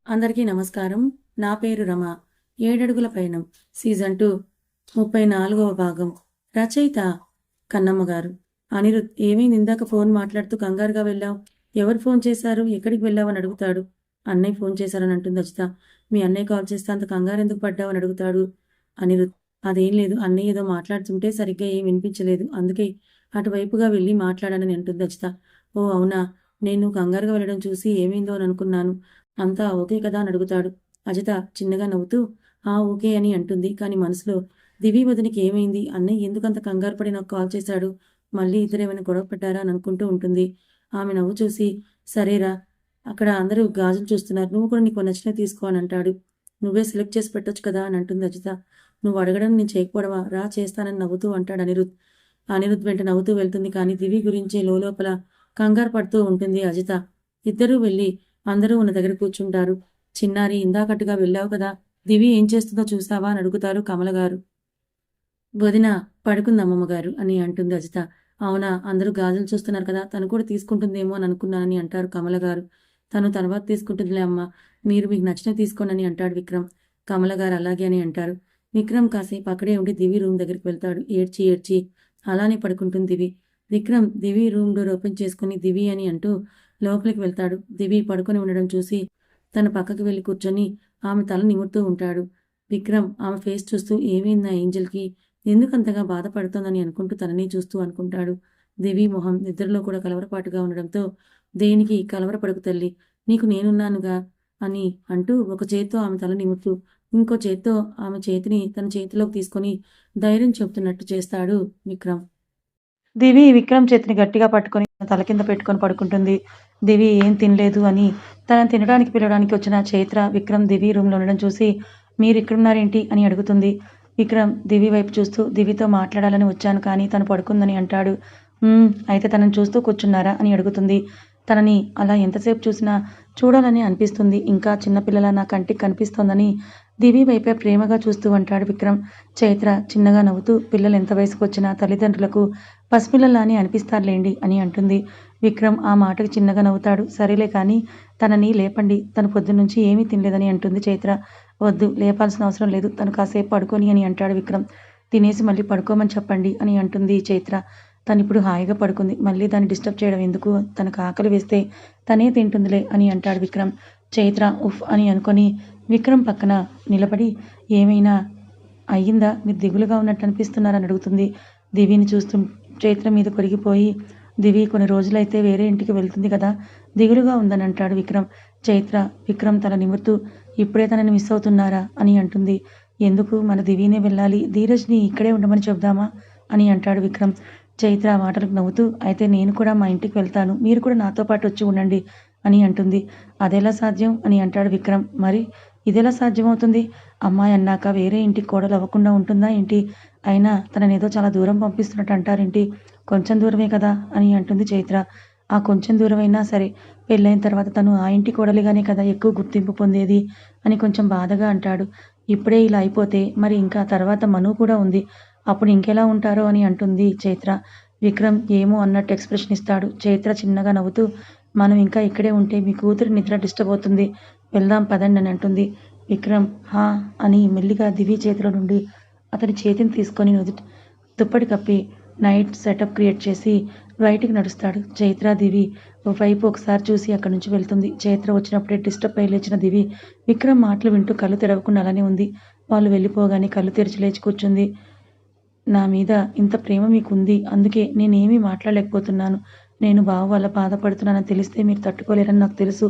అందరికీ నమస్కారం. నా పేరు రమ. 7 పయనం సీజన్ 2 34వ భాగం. రచయిత కన్నమ్మ గారు. అనిరుద్, ఏమైంది? ఇందాక ఫోన్ మాట్లాడుతూ కంగారుగా వెళ్ళావు? ఎవరు ఫోన్ చేశారు? ఎక్కడికి వెళ్ళావని అడుగుతాడు. అన్నయ్య ఫోన్ చేశారని అంటుంది అజిత. మీ అన్నయ్య కాల్ చేస్తే అంత కంగారు ఎందుకు పడ్డావని అడుగుతాడు అనిరుద్. అదేం లేదు, అన్నయ్య ఏదో మాట్లాడుతుంటే సరిగ్గా ఏం వినిపించలేదు, అందుకే అటువైపుగా వెళ్ళి మాట్లాడానని అంటుంది అజిత. ఓ అవునా, నేను కంగారుగా వెళ్ళడం చూసి ఏమైందో అని అనుకున్నాను. అంతా ఓకే కదా అని అడుగుతాడు. అజిత చిన్నగా నవ్వుతూ ఓకే అని అంటుంది. కానీ మనసులో దివి వదినికి ఏమైంది? అన్నయ్య ఎందుకంత కంగారు పడి నాకు కాల్ చేశాడు? మళ్ళీ ఇద్దరేమైనా గొడవ పడ్డారా అని అనుకుంటూ ఉంటుంది. ఆమె నవ్వు చూసి సరేరా, అక్కడ అందరూ గాజులు చూస్తున్నారు, నువ్వు కూడా నీకు నచ్చినవి తీసుకో అని అంటాడు. నువ్వే సెలెక్ట్ చేసి పెట్టొచ్చు కదా అని అంటుంది అజిత. నువ్వు అడగడం నేను చేయకపోవడమా? రా చేస్తానని నవ్వుతూ అంటాడు అనిరుద్. అనిరుద్ వెంట నవ్వుతూ వెళ్తుంది. కానీ దివి గురించి లోపల కంగారు పడుతూ ఉంటుంది అజిత. ఇద్దరూ వెళ్ళి అందరూ ఉన్న దగ్గర కూర్చుంటారు. చిన్నారి, ఇందాకట్టుగా వెళ్ళావు కదా, దివి ఏం చేస్తుందో చూసావా అని అడుగుతారు కమలగారు. వదిన పడుకుందమ్మమ్మగారు అని అంటుంది అజిత. అవునా, అందరూ గాజులు చూస్తున్నారు కదా, తను కూడా తీసుకుంటుందేమో అని అనుకున్నానని అంటారు కమలగారు. తను తర్వాత తీసుకుంటుందిలే అమ్మ, మీరు మీకు నచ్చినవి తీసుకోండి అని అంటాడు విక్రమ్. కమలగారు అలాగే అని అంటారు. విక్రమ్ కాసేపు అక్కడే ఉండి దివి రూమ్ దగ్గరికి వెళ్తాడు. ఏడ్చి ఏడ్చి అలానే పడుకుంటుంది దివి. విక్రమ్ దివి రూమ్ డోర్ ఓపెన్ చేసుకుని దివి అని అంటూ లోపలికి వెళ్తాడు. దివి పడుకొని ఉండడం చూసి తన పక్కకి వెళ్ళి కూర్చొని ఆమె తల నిమురుతూ ఉంటాడు. విక్రమ్ ఆమె ఫేస్ చూస్తూ ఏమైంది ఆ ఏంజల్కి, ఎందుకంతగా బాధపడుతోందని అనుకుంటూ తనని చూస్తూ అనుకుంటాడు. దివి మొహం నిద్రలో కూడా కలవరపాటుగా ఉండడంతో దేనికి కలవరపడకు తల్లి, నీకు నేనున్నానుగా అని అంటూ ఒక చేత్తో ఆమె తల నిమురుతూ ఇంకో చేత్తో ఆమె చేతిని తన చేతిలోకి తీసుకొని ధైర్యం చెబుతున్నట్టు చేస్తాడు విక్రమ్. దివి విక్రమ్ చేతిని గట్టిగా పట్టుకొని తల కింద పెట్టుకొని పడుకుంటుంది. దివి ఏం తినలేదు అని తనని తినడానికి పిలవడానికి వచ్చిన చైత్ర విక్రమ్ దివి రూమ్లో ఉండడం చూసి మీరు ఇక్కడున్నారేంటి అని అడుగుతుంది. విక్రమ్ దివి వైపు చూస్తూ దివితో మాట్లాడాలని వచ్చాను కానీ తను పడుకుందని అంటాడు. అయితే తనని చూస్తూ కూర్చున్నారా అని అడుగుతుంది. తనని అలా ఎంతసేపు చూసినా చూడాలని అనిపిస్తుంది, ఇంకా చిన్నపిల్లల నా కంటికి కనిపిస్తోందని దివి వైపే ప్రేమగా చూస్తూ అంటాడు విక్రమ్. చైత్ర చిన్నగా నవ్వుతూ పిల్లలు ఎంత వయసుకు వచ్చినా తల్లిదండ్రులకు పసిపిల్లలాని అనిపిస్తారులేండి అని అంటుంది. విక్రమ్ ఆ మాటకు చిన్నగా నవ్వుతాడు. సరేలే కానీ తనని లేపండి, తను పొద్దున్నుంచి ఏమీ తినలేదని అంటుంది చైత్ర. వద్దు, లేపాల్సిన అవసరం లేదు, తను కాసేపు పడుకొని అని అంటాడు విక్రమ్. తినేసి మళ్ళీ పడుకోమని చెప్పండి అని అంటుంది చైత్ర. తను ఇప్పుడు హాయిగా పడుకుంది, మళ్ళీ దాన్ని డిస్టర్బ్ చేయడం ఎందుకు, తనకు ఆకలి వేస్తే తనే తింటుందిలే అని అంటాడు విక్రమ్. చైత్ర ఉఫ్ అని అనుకొని విక్రమ్ పక్కన నిలబడి ఏమైనా అయ్యిందా, మీరు దిగులుగా ఉన్నట్టు అనిపిస్తున్నారని అడుగుతుంది. దివిని చూస్తూ చైత్ర మీద కొరిగిపోయి దివి కొన్ని రోజులైతే వేరే ఇంటికి వెళ్తుంది కదా, దిగులుగా ఉందని అంటాడు విక్రమ్. చైత్ర విక్రమ్ తల నిమురుతూ ఇప్పుడే తనని మిస్ అవుతున్నారా అని అంటుంది. ఎందుకు, మన దివినే వెళ్ళాలి, ధీరజ్ని ఇక్కడే ఉండమని చెప్దామా అని అంటాడు విక్రమ్. చైత్ర మాటలకు నవ్వుతూ అయితే నేను కూడా మా ఇంటికి వెళ్తాను, మీరు కూడా నాతో పాటు వచ్చి ఉండండి అని అంటుంది. అదెలా సాధ్యం అని అంటాడు విక్రమ్. మరి ఇదెలా సాధ్యమవుతుంది, అమ్మాయి అన్నాక వేరే ఇంటికి కోడలు అవ్వకుండా ఉంటుందా ఏంటి, అయినా తననేదో చాలా దూరం పంపిస్తున్నట్టు అంటారేంటి, కొంచెం దూరమే కదా అని అంటుంది చైత్ర. ఆ కొంచెం దూరమైనా సరే పెళ్ళైన తర్వాత తను ఆ ఇంటి కోడలిగానే కదా ఎక్కువ గుర్తింపు పొందేది అని కొంచెం బాధగా అంటాడు. ఇప్పుడే ఇలా అయిపోతే మరి ఇంకా తర్వాత మను కూడా ఉంది, అప్పుడు ఇంకెలా ఉంటారో అని అంటుంది చైత్ర. విక్రమ్ ఏమో అన్నట్టు ఎక్స్ప్రెషన్ ఇస్తాడు. చైత్ర చిన్నగా నవ్వుతూ మనం ఇంకా ఇక్కడే ఉంటే మీ కూతురి నిద్ర డిస్టర్బ్ అవుతుంది, వెళ్దాం పదండి అని అంటుంది. విక్రమ్ హా అని మెల్లిగా దివి చేతిలో నుండి అతని చేతిని తీసుకొని దుప్పటి కప్పి నైట్ సెటప్ క్రియేట్ చేసి బయటికి నడుస్తాడు. చైత్ర దివి వైపు ఒకసారి చూసి అక్కడి నుంచి వెళ్తుంది. చైత్ర వచ్చినప్పుడే డిస్టర్బ్ అయి లేచిన దివి విక్రమ్ మాటలు వింటూ కళ్ళు తెరవకుండా అలానే ఉంది. వాళ్ళు వెళ్ళిపోగానే కళ్ళు తెరిచి లేచి కూర్చుంది. నా మీద ఇంత ప్రేమ మీకుంది, అందుకే నేనేమీ మాట్లాడలేకపోతున్నాను. నేను బావ వల్ల బాధపడుతున్నానని తెలిస్తే మీరు తట్టుకోలేరని నాకు తెలుసు.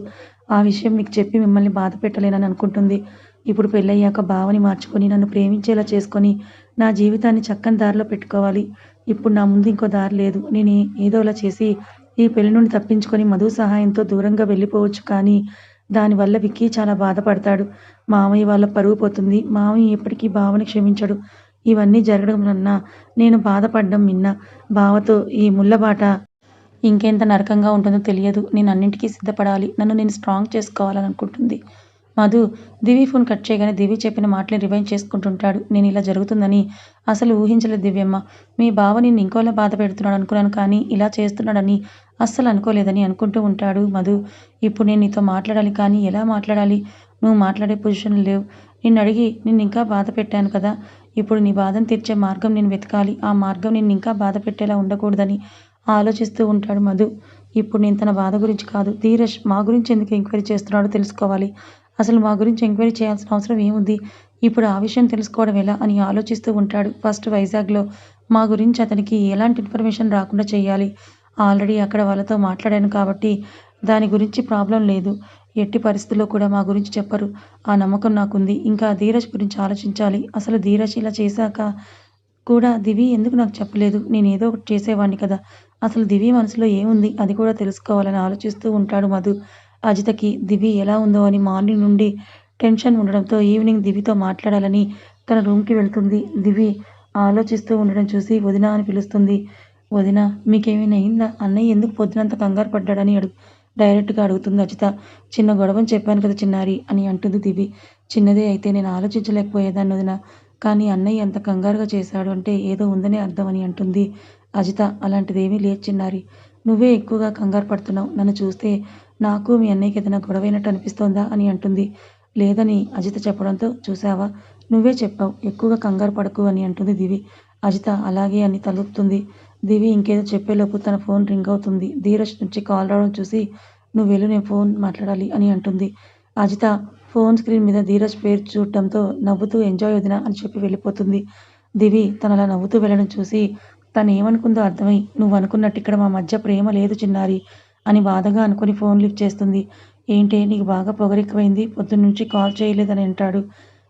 ఆ విషయం మీకు చెప్పి మిమ్మల్ని బాధ పెట్టలేనని అనుకుంటుంది. ఇప్పుడు పెళ్ళయ్యాక బావని మార్చుకొని నన్ను ప్రేమించేలా చేసుకొని నా జీవితాన్ని చక్కని దారిలో పెట్టుకోవాలి. ఇప్పుడు నా ముందు ఇంకో దారి లేదు. నేను ఏదోలా చేసి ఈ పెళ్లి నుండి తప్పించుకొని మధు సహాయంతో దూరంగా వెళ్ళిపోవచ్చు, కానీ దానివల్ల విక్కీ చాలా బాధపడతాడు. మామయ్య వాళ్ళ పరువు పోతుంది. మామయ్య ఎప్పటికీ బావని క్షమించడు. ఇవన్నీ జరగడం వలన నేను బాధపడ్డం మిన్న. బావతో ఈ ముళ్ళబాట ఇంకెంత నరకంగా ఉంటుందో తెలియదు. నేను అన్నింటికీ సిద్ధపడాలి, నన్ను నేను స్ట్రాంగ్ చేసుకోవాలని అనుకుంటుంది. మధు దివి ఫోన్ కట్ చేయగానే దివి చెప్పిన మాటని రివైండ్ చేసుకుంటుంటాడు. నేను ఇలా జరుగుతుందని అసలు ఊహించలేదు దివ్యమ్మ. మీ బావ నిన్ను ఇంకోలా బాధ పెడుతున్నాడు అనుకున్నాను, కానీ ఇలా చేస్తున్నాడని అస్సలు అనుకోలేదని అనుకుంటూ ఉంటాడు మధు. ఇప్పుడు నేను నీతో మాట్లాడాలి, కానీ ఎలా మాట్లాడాలి? నువ్వు మాట్లాడే పొజిషన్లో లేవు. నిన్ను అడిగి నిన్ను ఇంకా బాధ పెట్టాను కదా. ఇప్పుడు నీ బాధను తీర్చే మార్గం నేను వెతకాలి. ఆ మార్గం నిన్ను ఇంకా బాధ పెట్టేలా ఉండకూడదని ఆలోచిస్తూ ఉంటాడు మధు. ఇప్పుడు నేను తన బాధ గురించి కాదు, ధీరజ్ మా గురించి ఎందుకు ఎంక్వైరీ చేస్తున్నాడో తెలుసుకోవాలి. అసలు మా గురించి ఎంక్వైరీ చేయాల్సిన అవసరం ఏముంది? ఇప్పుడు ఆ విషయం తెలుసుకోవడం ఎలా అని ఆలోచిస్తూ ఉంటాడు. ఫస్ట్ వైజాగ్లో మా గురించి అతనికి ఎలాంటి ఇన్ఫర్మేషన్ రాకుండా చేయాలి. ఆల్రెడీ అక్కడ వాళ్ళతో మాట్లాడాను కాబట్టి దాని గురించి ప్రాబ్లం లేదు. ఎట్టి పరిస్థితుల్లో కూడా మా గురించి చెప్పరు. ఆ నమ్మకం నాకుంది. ఇంకా ధీరజ్ గురించి ఆలోచించాలి. అసలు ధీరజ్ ఇలా చేశాక కూడా దివి ఎందుకు నాకు చెప్పలేదు? నేనేదో ఒకటి చేసేవాడిని కదా. అసలు దివి మనసులో ఏముంది అది కూడా తెలుసుకోవాలని ఆలోచిస్తూ ఉంటాడు మధు. అజితకి దివి ఎలా ఉందో అని మార్నింగ్ నుండి టెన్షన్ ఉండడంతో ఈవినింగ్ దివితో మాట్లాడాలని తన రూమ్కి వెళ్తుంది. దివి ఆలోచిస్తూ ఉండడం చూసి వదిన అని పిలుస్తుంది. వదిన మీకేమైనా అయిందా? అన్నయ్య ఎందుకు పొద్దునంత కంగారు పడ్డాడని డైరెక్ట్గా అడుగుతుంది అజిత. చిన్న గొడవని చెప్పాను కదా చిన్నారి అని అంటుంది దివి. చిన్నదే అయితే నేను ఆలోచించలేకపోయేదాన్ని వదిన, కానీ అన్నయ్య అంత కంగారుగా చేశాడు అంటే ఏదో ఉందనే అర్థం అని అంటుంది అజిత. అలాంటిదేమీ లేదు చిన్నారి, నువ్వే ఎక్కువగా కంగారు పడుతున్నావు. నన్ను చూస్తే నాకు మీ అన్నయ్యకి ఏదైనా గొడవైనట్టు అనిపిస్తోందా అని అంటుంది. లేదని అజిత చెప్పడంతో, చూసావా నువ్వే చెప్పావు, ఎక్కువగా కంగారు పడకు అని అంటుంది దివి. అజిత అలాగే అని తలూపుతుంది. దివి ఇంకేదో చెప్పేలోపు తన ఫోన్ రింగ్ అవుతుంది. ధీరజ్ నుంచి కాల్ రావడం చూసి, నువ్వు వెళ్ళు, నేను ఫోన్ మాట్లాడాలి అని అంటుంది. అజిత ఫోన్ స్క్రీన్ మీద ధీరజ్ పేరు చూడటంతో నవ్వుతూ ఎంజాయ్ వదిన అని చెప్పి వెళ్ళిపోతుంది. దివి తనలా నవ్వుతూ వెళ్ళడం చూసి తను ఏమనుకుందో అర్థమై, నువ్వు అనుకున్నట్టు ఇక్కడ మా మధ్య ప్రేమ లేదు చిన్నారి అని బాధగా అనుకుని ఫోన్ లిఫ్ట్ చేస్తుంది. ఏంటే నీకు బాగా పొగరెక్కువైంది, పొద్దున్నుంచి కాల్ చేయలేదని అంటాడు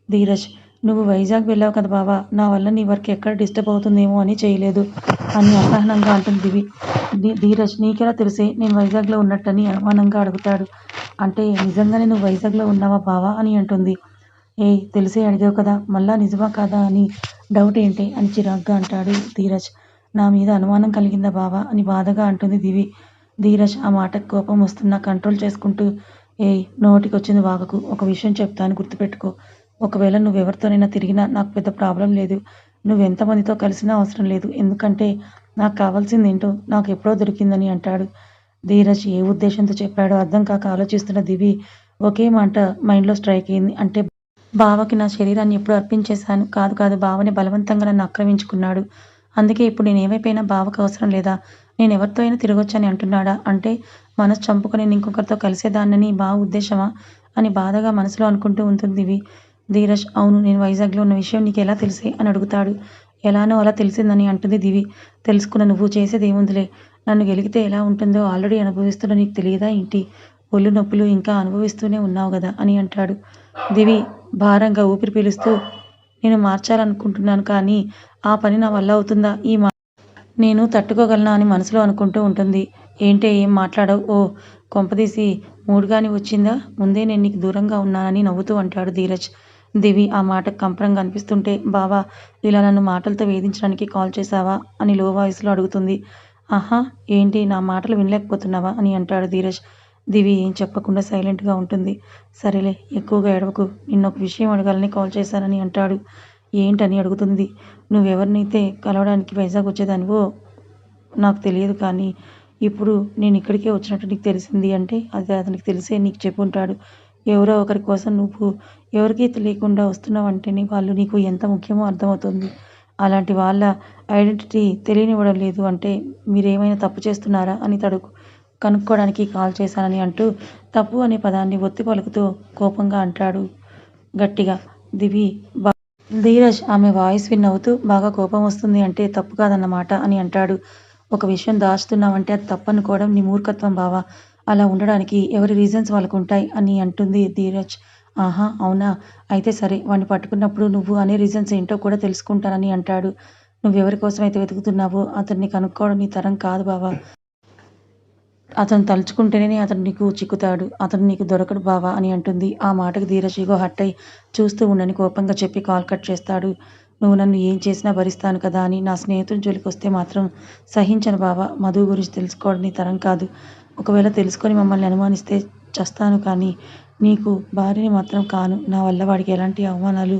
ధీరజ్. నువ్వు వైజాగ్ వెళ్ళావు కదా బావా, నా వల్ల నీ వర్క్ ఎక్కడ డిస్టర్బ్ అవుతుందేమో అని చేయలేదు అని అసహనంగా అంటుంది దివి. ధీరజ్ నీకెలా తెలిసే నేను వైజాగ్లో ఉన్నట్టని అనుమానంగా అడుగుతాడు. అంటే నిజంగానే నువ్వు వైజాగ్లో ఉన్నావా బావా అని అంటుంది. తెలిసే అడిగావు కదా, మళ్ళా నిజమా కాదా అని డౌట్ ఏంటి అని చిరాగ్గా అంటాడు ధీరజ్. నా మీద అనుమానం కలిగిందా బావా అని బాధగా అంటుంది దివి. ధీరజ్ ఆ మాటకు కోపం వస్తున్నా కంట్రోల్ చేసుకుంటూ, నోటికొచ్చింది వాగకు, ఒక విషయం చెప్తాను గుర్తుపెట్టుకో. ఒకవేళ నువ్వెవరితోనైనా తిరిగినా నాకు పెద్ద ప్రాబ్లం లేదు. నువ్వెంతమందితో కలిసినా అవసరం లేదు. ఎందుకంటే నాకు కావాల్సిందేంటో నాకు ఎప్పుడో దొరికిందని అంటాడు. ధీరజ్ ఏ ఉద్దేశంతో చెప్పాడో అర్థం కాక ఆలోచిస్తున్న దివి ఒకే మాట మైండ్లో స్ట్రైక్ అయింది. అంటే బావకి నా శరీరాన్ని ఎప్పుడు అర్పించేశాను. కాదు కాదు, బావని బలవంతంగా నన్ను ఆక్రమించుకున్నాడు. అందుకే ఇప్పుడు నేనేమైపోయినా బావకు అవసరం లేదా? నేను ఎవరితో అయినా తిరగొచ్చని అంటున్నాడా? అంటే మనసు చంపుకొని నేను ఇంకొకరితో కలిసేదాన్నని బావ ఉద్దేశమా అని బాధగా మనసులో అనుకుంటూ ఉంటుంది దివి. ధీరజ్ అవును, నేను వైజాగ్లో ఉన్న విషయం నీకు ఎలా తెలిసే అని అడుగుతాడు. ఎలానో అలా తెలిసిందని అంటుంది దివి. తెలుసుకున్న నువ్వు చేసేది ఏముందిలే, నన్ను గెలిగితే ఎలా ఉంటుందో ఆల్రెడీ అనుభవిస్తున్న నీకు తెలియదా ఏంటి? ఒళ్ళు నొప్పులు ఇంకా అనుభవిస్తూనే ఉన్నావు కదా అని అంటాడు. దివి భారంగా ఊపిరి పీలుస్తూ, నేను మార్చాలనుకుంటున్నాను, కానీ ఆ పని నా వల్ల అవుతుందా? నేను తట్టుకోగలనా అని మనసులో అనుకుంటూ ఉంటుంది. ఏంటే ఏం మాట్లాడవు? ఓ కొంపదీసి మూడుగాని వచ్చిందా? ముందే నేను నీకు దూరంగా ఉన్నానని నవ్వుతూ అంటాడు ధీరజ్. దివి ఆ మాటకు కంపరంగా అనిపిస్తుంటే, బావా ఇలా నన్ను మాటలతో వేధించడానికి కాల్ చేశావా అని లో వాయిస్లో అడుగుతుంది. ఆహా ఏంటి నా మాటలు వినలేకపోతున్నావా అని అంటాడు ధీరజ్. దివి ఏం చెప్పకుండా సైలెంట్గా ఉంటుంది. సరేలే ఎక్కువగా ఏడవకు, నిన్నొక విషయం అడగాలని కాల్ చేశానని అంటాడు. ఏంటని అడుగుతుంది. నువ్వెవరినైతే కలవడానికి వైజాగ్ వచ్చేదానివో నాకు తెలియదు, కానీ ఇప్పుడు నేను ఇక్కడికే వచ్చినట్టు నీకు తెలిసింది అంటే అది అతనికి తెలిసే నీకు చెప్పుంటాడు. ఎవరో ఒకరి కోసం నువ్వు ఎవరికీ తెలియకుండా వస్తున్నావంటేనే వాళ్ళు నీకు ఎంత ముఖ్యమో అర్థమవుతుంది. అలాంటి వాళ్ళ ఐడెంటిటీ తెలియనివ్వడం లేదు అంటే మీరేమైనా తప్పు చేస్తున్నారా అని కనుక్కోవడానికి కాల్ చేశానని అంటూ తప్పు అనే పదాన్ని ఒత్తి పలుకుతూ కోపంగా అంటాడు గట్టిగా. దివి ధీరజ్ ఆమె వాయిస్ విన్నవుతూ, బాగా కోపం వస్తుంది అంటే తప్పు కాదన్నమాట అని అంటాడు. ఒక విషయం దాచుతున్నావంటే అది తప్పనుకోవడం నీ మూర్ఖత్వం బావా. అలా ఉండడానికి ఎవరి రీజన్స్ వాళ్ళకు ఉంటాయి అని అంటుంది ధీరజ్. ఆహా అవునా, అయితే సరే, వాడిని పట్టుకున్నప్పుడు నువ్వు అనే రీజన్స్ ఏంటో కూడా తెలుసుకుంటానని అంటాడు. నువ్వెవరి కోసం అయితే వెతుకుతున్నావో అతన్ని కనుక్కోవడం నీ తరం కాదు బావా. అతను తలుచుకుంటేనే అతను నీకు చిక్కుతాడు. అతను నీకు దొరకడు బావా అని అంటుంది. ఆ మాటకు ధీరజ్ ఈగో హర్ట్ అయి చూస్తూ ఉండని కోపంగా చెప్పి కాల్ కట్ చేస్తాడు. నువ్వు నన్ను ఏం చేసినా భరిస్తాను కదా అని నా స్నేహితుని జోలికి వస్తే మాత్రం సహించను బావా. మధు గురించి తెలుసుకోవడం నీ తరం కాదు. ఒకవేళ తెలుసుకొని మమ్మల్ని అనుమానిస్తే చస్తాను, కానీ నీకు భార్యని మాత్రం కాను. నా వల్ల వాడికి ఎలాంటి అవమానాలు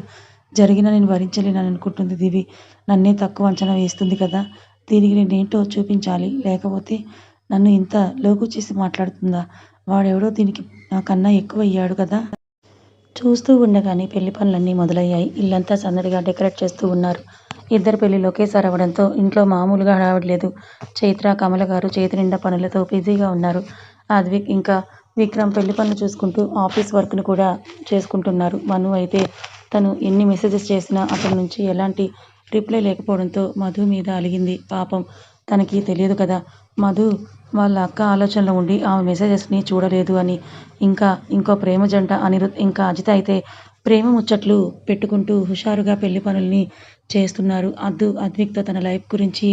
జరిగినా నేను భరించలేనని అనుకుంటుంది దివి. నన్నే తక్కువ అంచనా వేస్తుంది కదా! దీనికి నేనేంటో చూపించాలి. లేకపోతే నన్ను ఇంత లోకు చేసి మాట్లాడుతుందా? వాడెవడో దీనికి నాకన్నా ఎక్కువయ్యాడు కదా! చూస్తూ ఉండగానే పెళ్లి పనులన్నీ మొదలయ్యాయి. ఇల్లంతా సందడిగా డెకరేట్ చేస్తూ ఉన్నారు. ఇద్దరి పెళ్లిళ్ళు ఒకేసారి అవ్వడంతో ఇంట్లో మామూలుగా హడావిడి లేదు. చైత్ర, కమల గారు చేతి నిండా పనులతో బిజీగా ఉన్నారు. అద్విక్ ఇంకా విక్రమ్ పెళ్లి పనులు చూసుకుంటూ ఆఫీస్ వర్క్ను కూడా చేసుకుంటున్నారు. మను అయితే తను ఎన్ని మెసేజెస్ చేసినా అతని నుంచి ఎలాంటి రిప్లై లేకపోవడంతో మధు మీద అలిగింది. పాపం తనకి తెలియదు కదా, మధు వాళ్ళ అక్క ఆలోచనలో ఉండి ఆమె మెసేజెస్ని చూడలేదు అని. ఇంకా ఇంకో ప్రేమ జంట అనిరుద్ ఇంకా అజిత అయితే ప్రేమ ముచ్చట్లు పెట్టుకుంటూ హుషారుగా పెళ్లి పనుల్ని చేస్తున్నారు. అద్విక్తో తన లైఫ్ గురించి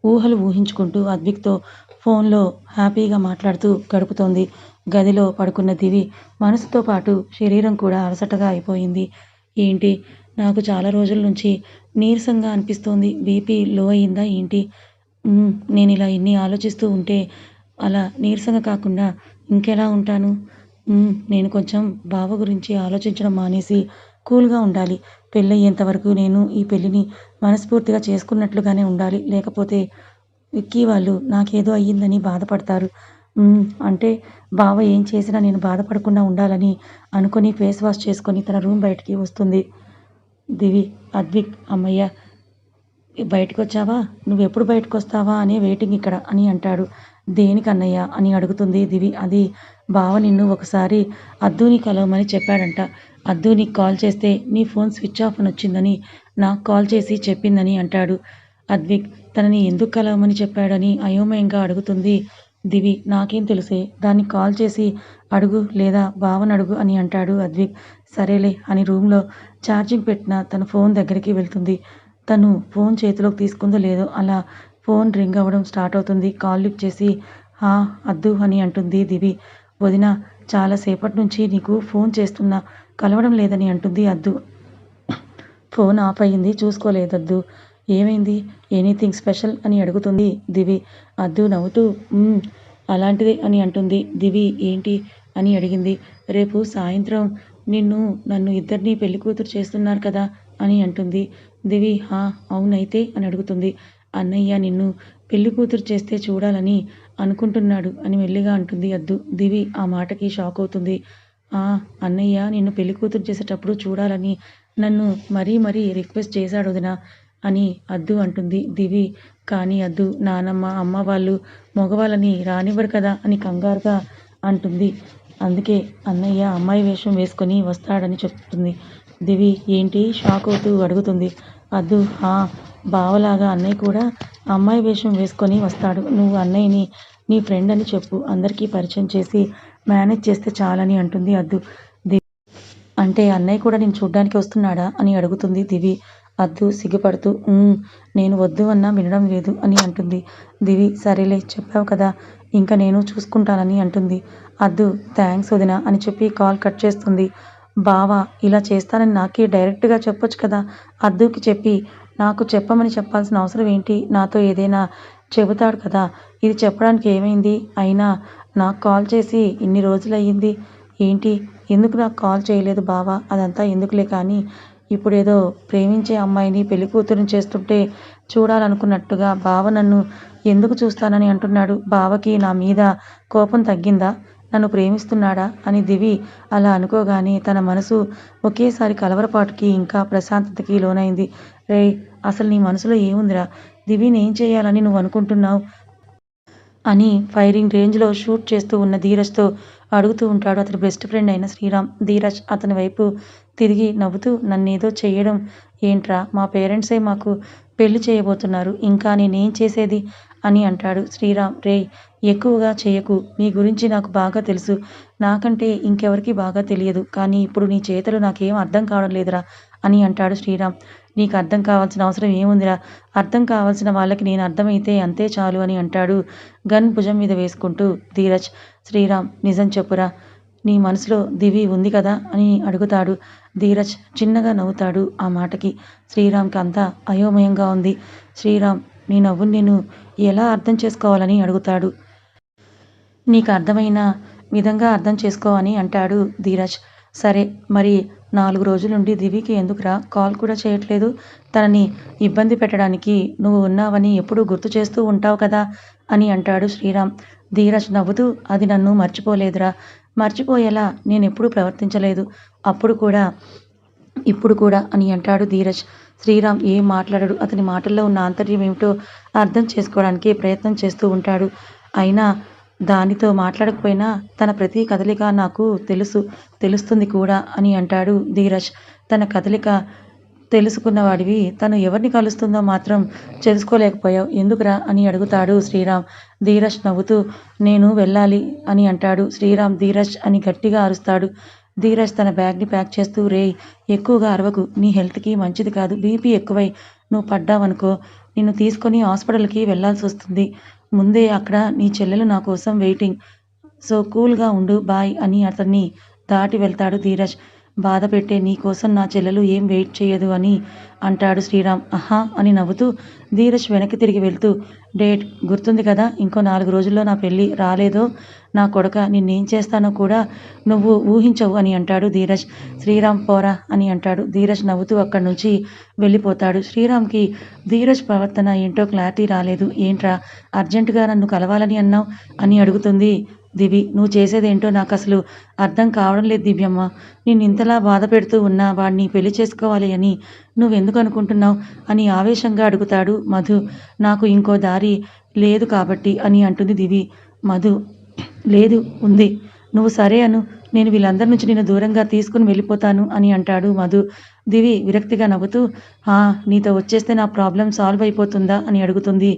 ఊహలు ఊహించుకుంటూ అద్విక్తో ఫోన్లో హ్యాపీగా మాట్లాడుతూ గడుపుతోంది. గదిలో పడుకున్న దివి మనసుతో పాటు శరీరం కూడా అలసటగా అయిపోయింది. ఏంటి, నాకు చాలా రోజుల నుంచి నీరసంగా అనిపిస్తోంది. బీపీ లో అయిందా ఏంటి? నేను ఇలా ఇన్ని ఆలోచిస్తూ ఉంటే అలా నీరసంగా కాకుండా ఇంకెలా ఉంటాను? నేను కొంచెం బావ గురించి ఆలోచించడం మానేసి కూల్గా ఉండాలి. పెళ్ళయ్యేంత వరకు నేను ఈ పెళ్ళిని మనస్ఫూర్తిగా చేసుకున్నట్లుగానే ఉండాలి. లేకపోతే విక్కీ వాళ్ళు నాకేదో అయ్యిందని బాధపడతారు. అంటే బావ ఏం చేసినా నేను బాధపడకుండా ఉండాలని అనుకుని ఫేస్ వాష్ చేసుకొని తన రూమ్ బయటికి వస్తుంది దివి. అద్విక్, అమ్మయ్య బయటకొచ్చావా? నువ్వెప్పుడు బయటకొస్తావా అనే వెయిటింగ్ ఇక్కడ అని అంటాడు. దేనికన్నయ్య అని అడుగుతుంది దివి. అది బావ నిన్ను ఒకసారి అద్దుని కలవమని చెప్పాడంట. అద్దు నీకు కాల్ చేస్తే నీ ఫోన్ స్విచ్ ఆఫ్ అని వచ్చిందని నాకు కాల్ చేసి చెప్పిందని అంటాడు. అద్విక్ తనని ఎందుకు కలవమని చెప్పాడని అయోమయంగా అడుగుతుంది దివి. నాకేం తెలుసే, దాన్ని కాల్ చేసి అడుగు లేదా బావని అడుగు అని అంటాడు అద్విక్. సరేలే అని రూమ్లో ఛార్జింగ్ పెట్టిన తన ఫోన్ దగ్గరికి వెళ్తుంది. తను ఫోన్ చేతిలోకి తీసుకుందో లేదో అలా ఫోన్ రింగ్ అవ్వడం స్టార్ట్ అవుతుంది. కాల్ లిఫ్ట్ చేసి అద్దు అని అంటుంది దివి. వదిన, చాలాసేపటి నుంచి నీకు ఫోన్ చేస్తున్నా కలవడం లేదని అంటుంది అద్దు. ఫోన్ ఆఫ్ అయ్యింది, చూసుకోలేదద్దు. ఏమైంది? ఎనీథింగ్ స్పెషల్ అని అడుగుతుంది దివి. అద్దు నవ్వుతూ అలాంటిదే అని అంటుంది. దివి ఏంటి అని అడిగింది. రేపు సాయంత్రం నన్ను ఇద్దరిని పెళ్లి కూతురు చేస్తున్నారు కదా అని అంటుంది దివి. అవునైతే అని అడుగుతుంది. అన్నయ్య నిన్ను పెళ్లి కూతురు చేస్తే చూడాలని అనుకుంటున్నాడు అని మెల్లిగా అంటుంది అద్దు. దివి ఆ మాటకి షాక్ అవుతుంది. అన్నయ్య నిన్ను పెళ్లి కూతురు చేసేటప్పుడు చూడాలని నన్ను మరీ రిక్వెస్ట్ చేశాడు వదినా అని అద్దు అంటుంది దివి. కానీ అద్దు, నానమ్మ, అమ్మ వాళ్ళు మగవాళ్ళని రానివ్వరు కదా అని కంగారుగా అంటుంది. అందుకే అన్నయ్య అమ్మాయి వేషం వేసుకొని వస్తాడని చెప్తుంది దివి. ఏంటి షాక్ అవుతూ అడుగుతుంది అద్దు. బావలాగా అన్నయ్య కూడా అమ్మాయి వేషం వేసుకొని వస్తాడు. నువ్వు అన్నయ్యని నీ ఫ్రెండ్ అని చెప్పు, అందరికీ పరిచయం చేసి మేనేజ్ చేస్తే చాలని అంటుంది అద్దు. దివి అంటే అన్నయ్య కూడా నేను చూడ్డానికి వస్తున్నాడా అని అడుగుతుంది దివి. అద్దు సిగ్గుపడుతూ నేను వద్దు అన్నా వినడం లేదు అని అంటుంది దివి. సరేలే చెప్పావు కదా, ఇంకా నేను చూసుకుంటానని అంటుంది అద్దు. థ్యాంక్స్ వదిన అని చెప్పి కాల్ కట్ చేస్తుంది. బావా ఇలా చేస్తానని నాకే డైరెక్ట్గా చెప్పొచ్చు కదా, అద్దుకి చెప్పి నాకు చెప్పమని చెప్పాల్సిన అవసరం ఏంటి? నాతో ఏదైనా చెబుతాడు కదా, ఇది చెప్పడానికి ఏమైంది? అయినా నాకు కాల్ చేసి ఇన్ని రోజులయ్యింది ఏంటి? ఎందుకు నాకు కాల్ చేయలేదు బావా? అదంతా ఎందుకులే కానీ ఇప్పుడేదో ప్రేమించే అమ్మాయిని పెళ్లి కూతురుని చేస్తుంటే చూడాలనుకున్నట్టుగా బావ నన్ను ఎందుకు చూస్తానని అంటున్నాడు? బావకి నా మీద కోపం తగ్గిందా? నన్ను ప్రేమిస్తున్నాడా అని దివి అలా అనుకోగానే తన మనసు ఒకేసారి కలవరపాటుకి ఇంకా ప్రశాంతతకి లోనైంది. రేయ్, అసలు నీ మనసులో ఏముందిరా? దివిని ఏం చేయాలని నువ్వు అనుకుంటున్నావు అని ఫైరింగ్ రేంజ్లో షూట్ చేస్తూ ఉన్న ధీరజ్తో అడుగుతూ ఉంటాడు అతని బెస్ట్ ఫ్రెండ్ అయిన శ్రీరామ్. ధీరజ్ అతని వైపు తిరిగి నవ్వుతూ, నన్నేదో చేయడం ఏంట్రా? మా పేరెంట్సే మాకు పెళ్లి చేయబోతున్నారు, ఇంకా నేనేం చేసేది అని అంటాడు శ్రీరామ్. రేయ్, ఎక్కువగా చేయకు, మీ గురించి నాకు బాగా తెలుసు, నాకంటే ఇంకెవరికి బాగా తెలియదు, కానీ ఇప్పుడు నీ చేతలు నాకేం అర్థం కావడం లేదురా అని అంటాడు శ్రీరామ్. నీకు అర్థం కావాల్సిన అవసరం ఏముందిరా? అర్థం కావాల్సిన వాళ్ళకి నేను అర్థమైతే అంతే చాలు అని అంటాడు గన్ భుజం మీద వేసుకుంటూ ధీరజ్. శ్రీరామ్, నిజం చెప్పురా, నీ మనసులో దివి ఉంది కదా అని అడుగుతాడు. ధీరజ్ చిన్నగా నవ్వుతాడు ఆ మాటకి. శ్రీరామ్కి అంతా అయోమయంగా ఉంది. శ్రీరామ్, నీ నవ్వుని నేను ఎలా అర్థం చేసుకోవాలని అడుగుతాడు. నీకు అర్థమైనా విధంగా అర్థం చేసుకో అని అంటాడు ధీరజ్. సరే మరి 4 రోజులుండి దివికి ఎందుకురా కాల్ కూడా చేయట్లేదు? తనని ఇబ్బంది పెట్టడానికి నువ్వు ఉన్నావని ఎప్పుడూ గుర్తు చేస్తూ ఉంటావు కదా అని అంటాడు శ్రీరామ్. ధీరజ్ నవ్వుతూ అది నన్ను మర్చిపోలేదురా, మర్చిపోయేలా నేనెప్పుడూ ప్రవర్తించలేదు. అప్పుడు కూడా ఇప్పుడు కూడా అని అంటాడు ధీరజ్. శ్రీరామ్ ఏం మాట్లాడడు. అతని మాటల్లో ఉన్న ఆంతర్యం ఏమిటో అర్థం చేసుకోవడానికి ప్రయత్నం చేస్తూ ఉంటాడు. అయినా దానితో మాట్లాడకపోయినా తన ప్రతి కదలిక నాకు తెలుస్తుంది కూడా అని అంటాడు ధీరజ్. తన కదలిక తెలుసుకున్నవాడివి తను ఎవరిని కలుస్తుందో మాత్రం తెలుసుకోలేకపోయావు ఎందుకురా అని అడుగుతాడు శ్రీరామ్. ధీరజ్ నవ్వుతూ నేను వెళ్ళాలి అని అంటాడు. శ్రీరామ్ ధీరజ్ అని గట్టిగా అరుస్తాడు. ధీరజ్ తన బ్యాగ్ని ప్యాక్ చేస్తూ రేయ్ ఎక్కువగా అరవకు, నీ హెల్త్కి మంచిది కాదు. బీపీ ఎక్కువై నువ్వు పడ్డావనుకో నిన్ను తీసుకొని హాస్పిటల్కి వెళ్ళాల్సి వస్తుంది. ముందే అక్కడ నీ చెల్లెలు నా కోసం వెయిటింగ్. సో కూల్గా ఉండు బాయ్ అని అతన్ని దాటి వెళ్తాడు ధీరజ్. బాధ పెట్టే నీ కోసం నా చెల్లెలు ఏం వెయిట్ చేయదు అని అంటాడు శ్రీరామ్. ఆహా అని నవ్వుతూ ధీరజ్ వెనక్కి తిరిగి వెళ్తూ డేట్ గుర్తుంది కదా, ఇంకో 4 రోజుల్లో నా పెళ్ళి, రాలేదో నా కొడక నిన్నేం చేస్తానో కూడా నువ్వు ఊహించవు అని అంటాడు ధీరజ్. శ్రీరామ్ పోరా అని అంటాడు. ధీరజ్ నవ్వుతూ అక్కడి నుంచి వెళ్ళిపోతాడు. శ్రీరామ్కి ధీరజ్ ప్రవర్తన ఏంటో క్లారిటీ రాలేదు. ఏంట్రా అర్జెంటుగా నన్ను కలవాలని అన్నావు అని అడుగుతుంది దివి. నువ్వు చేసేదేంటో నాకు అసలు అర్థం కావడం లేదు దివ్యమ్మ. నేను ఇంతలా బాధ పెడుతూ ఉన్నా వాడిని పెళ్లి చేసుకోవాలి అని నువ్వెందుకు అనుకుంటున్నావు అని ఆవేశంగా అడుగుతాడు మధు. నాకు ఇంకో దారి లేదు కాబట్టి అని అంటుంది దివి. మధు లేదు ఉంది, నువ్వు సరే అను, నేను వీళ్ళందరి నుంచి నిన్ను దూరంగా తీసుకుని వెళ్ళిపోతాను అని అంటాడు మధు. దివి విరక్తిగా నవ్వుతూ నీతో వచ్చేస్తే నా ప్రాబ్లం సాల్వ్ అయిపోతుందా అని అడుగుతుంది.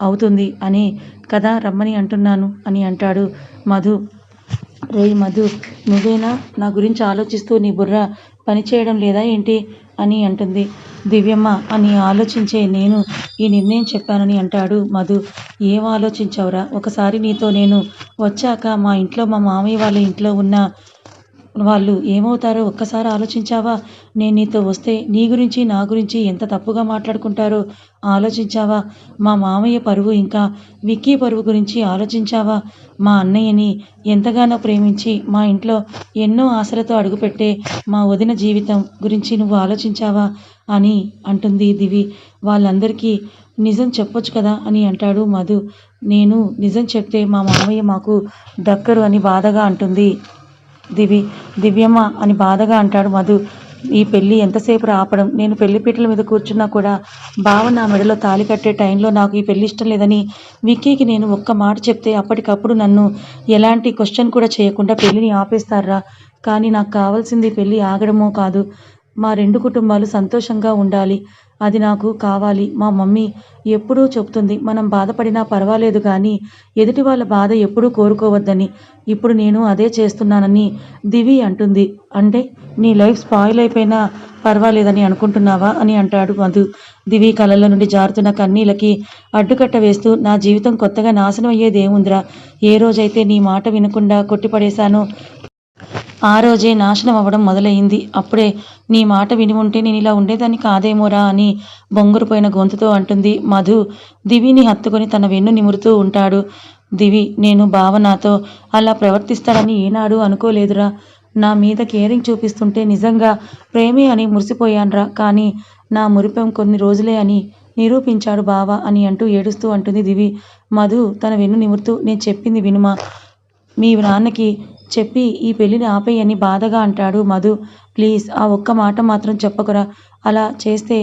అవుతుంది అని కదా రమ్మని అంటున్నాను అని అంటాడు మధు. రేయ్ మధు నువ్వేనా నా గురించి ఆలోచిస్తూ నీ బుర్ర పనిచేయడం లేదా ఏంటి అని అంటుంది దివ్యమ్మ. అని ఆలోచించే నేను ఈ నిర్ణయం చెప్పానని అంటాడు మధు. ఏం ఆలోచించావురా? ఒకసారి నీతో నేను వచ్చాక మా ఇంట్లో మా మామయ్య వాళ్ళ ఇంట్లో ఉన్న వాళ్ళు ఏమవుతారో ఒక్కసారి ఆలోచించావా? నేను నీతో వస్తే నీ గురించి నా గురించి ఎంత తప్పుగా మాట్లాడుకుంటారో ఆలోచించావా? మా మామయ్య పరువు ఇంకా విక్కీ పరువు గురించి ఆలోచించావా? మా అన్నయ్యని ఎంతగానో ప్రేమించి మా ఇంట్లో ఎన్నో ఆశలతో అడుగుపెట్టే మా వదిన జీవితం గురించి నువ్వు ఆలోచించావా అని అంటుంది దివి. వాళ్ళందరికీ నిజం చెప్పొచ్చు కదా అని అంటాడు మధు. నేను నిజం చెప్తే మా మామయ్య మాకు దక్కరు అని బాధగా అంటుంది దివి. దివ్యమ్మ అని బాధగా అంటాడు మధు. ఈ పెళ్ళి ఎంతసేపు ఆపడం? నేను పెళ్లిపీటల మీద కూర్చున్నా కూడా బావ నా మెడలో తాళి కట్టే టైంలో నాకు ఈ పెళ్ళి ఇష్టం లేదని విక్కీకి నేను ఒక్క మాట చెప్తే అప్పటికప్పుడు నన్ను ఎలాంటి క్వశ్చన్ కూడా చేయకుండా పెళ్ళిని ఆపేస్తారా? కానీ నాకు కావాల్సింది పెళ్ళి ఆగడమో కాదు, మా 2 కుటుంబాలు సంతోషంగా ఉండాలి. అది నాకు కావాలి. మా మమ్మీ ఎప్పుడూ చెప్తుంది మనం బాధపడినా పర్వాలేదు కానీ ఎదుటి వాళ్ళ బాధ ఎప్పుడూ కోరుకోవద్దని. ఇప్పుడు నేను అదే చేస్తున్నానని దివి అంటుంది. అంటే నీ లైఫ్ స్పాయిల్ అయిపోయినా పర్వాలేదని అనుకుంటున్నావా అని అంటాడు మధు. దివి కళ్ళల్లో నుండి జారుతున్న కన్నీళ్ళకి అడ్డుకట్ట వేస్తూ నా జీవితం కొత్తగా నాశనం అయ్యేదేముందిరా? ఏ రోజైతే నీ మాట వినకుండా కొట్టిపడేశానో ఆ రోజే నాశనం అవ్వడం మొదలయ్యింది. అప్పుడే నీ మాట విని ఉంటే నేను ఇలా ఉండేదాన్ని కాదేమోరా అని బొంగురుపోయిన గొంతుతో అంటుంది మధు. దివిని హత్తుకొని తన వెన్ను నిమురుతూ ఉంటాడు. దివి నేను బావ నాతో అలా ప్రవర్తిస్తాడని ఏనాడు అనుకోలేదురా. నా మీద కేరింగ్ చూపిస్తుంటే నిజంగా ప్రేమే అని మురిసిపోయాన్రా. కానీ నా మురిపెం కొన్ని రోజులే అని నిరూపించాడు బావ అని అంటూ ఏడుస్తూ అంటుంది దివి. మధు తన వెన్ను నిమురుతూ నేను చెప్పింది వినుమా, మీ నాన్నకి చెప్పి ఈ పెళ్ళిని ఆపేయని బాధగా అంటాడు మధు. ప్లీజ్ ఆ ఒక్క మాట మాత్రం చెప్పకురా. అలా చేస్తే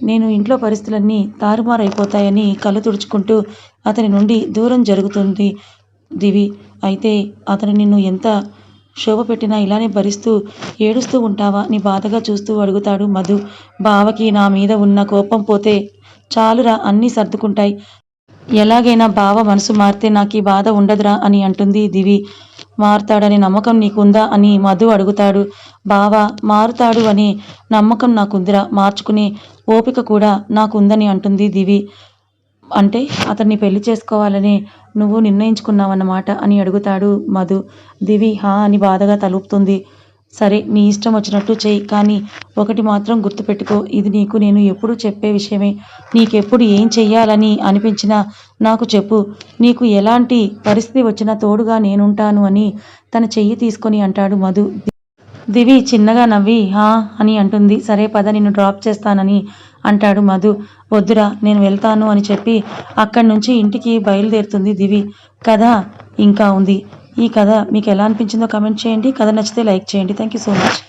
నేను ఇంట్లో పరిస్థితులన్నీ తారుమారైపోతాయని కళ్ళు తుడుచుకుంటూ అతని నుండి దూరం జరుగుతుంది దివి. అయితే అతను నిన్ను ఎంత శోభ పెట్టినా ఇలానే భరిస్తూ ఏడుస్తూ ఉంటావా అని బాధగా చూస్తూ అడుగుతాడు మధు. బావకి నా మీద ఉన్న కోపం పోతే చాలురా, అన్నీ సర్దుకుంటాయి. ఎలాగైనా బావ మనసు మారితే నాకు ఈ బాధ ఉండదురా అని అంటుంది దివి. మారుతాడనే నమ్మకం నీకుందా అని మధు అడుగుతాడు. బావ మారుతాడు అనే నమ్మకం నాకుందిరా, మార్చుకునే ఓపిక కూడా నాకుందని అంటుంది దివి. అంటే అతన్ని పెళ్లి చేసుకోవాలని నువ్వు నిర్ణయించుకున్నావన్నమాట అని అడుగుతాడు మధు. దివి హా అని బాధగా తలుపుతుంది. సరే నీ ఇష్టం వచ్చినట్టు చెయ్యి, కానీ ఒకటి మాత్రం గుర్తుపెట్టుకో, ఇది నీకు నేను ఎప్పుడు చెప్పే విషయమే. నీకెప్పుడు ఏం చెయ్యాలని అనిపించినా నాకు చెప్పు. నీకు ఎలాంటి పరిస్థితి వచ్చినా తోడుగా నేనుంటాను అని తన చెయ్యి తీసుకొని అంటాడు మధు. దివి చిన్నగా నవ్వి హా అని అంటుంది. సరే పద నిన్ను డ్రాప్ చేస్తానని అంటాడు మధు. వద్దురా నేను వెళ్తాను అని చెప్పి అక్కడి నుంచి ఇంటికి బయలుదేరుతుంది దివి. కథ ఇంకా ఉంది. ఈ కథ మీకు ఎలా అనిపించిందో కమెంట్ చేయండి. కథ నచ్చితే లైక్ చేయండి. Thank you so much.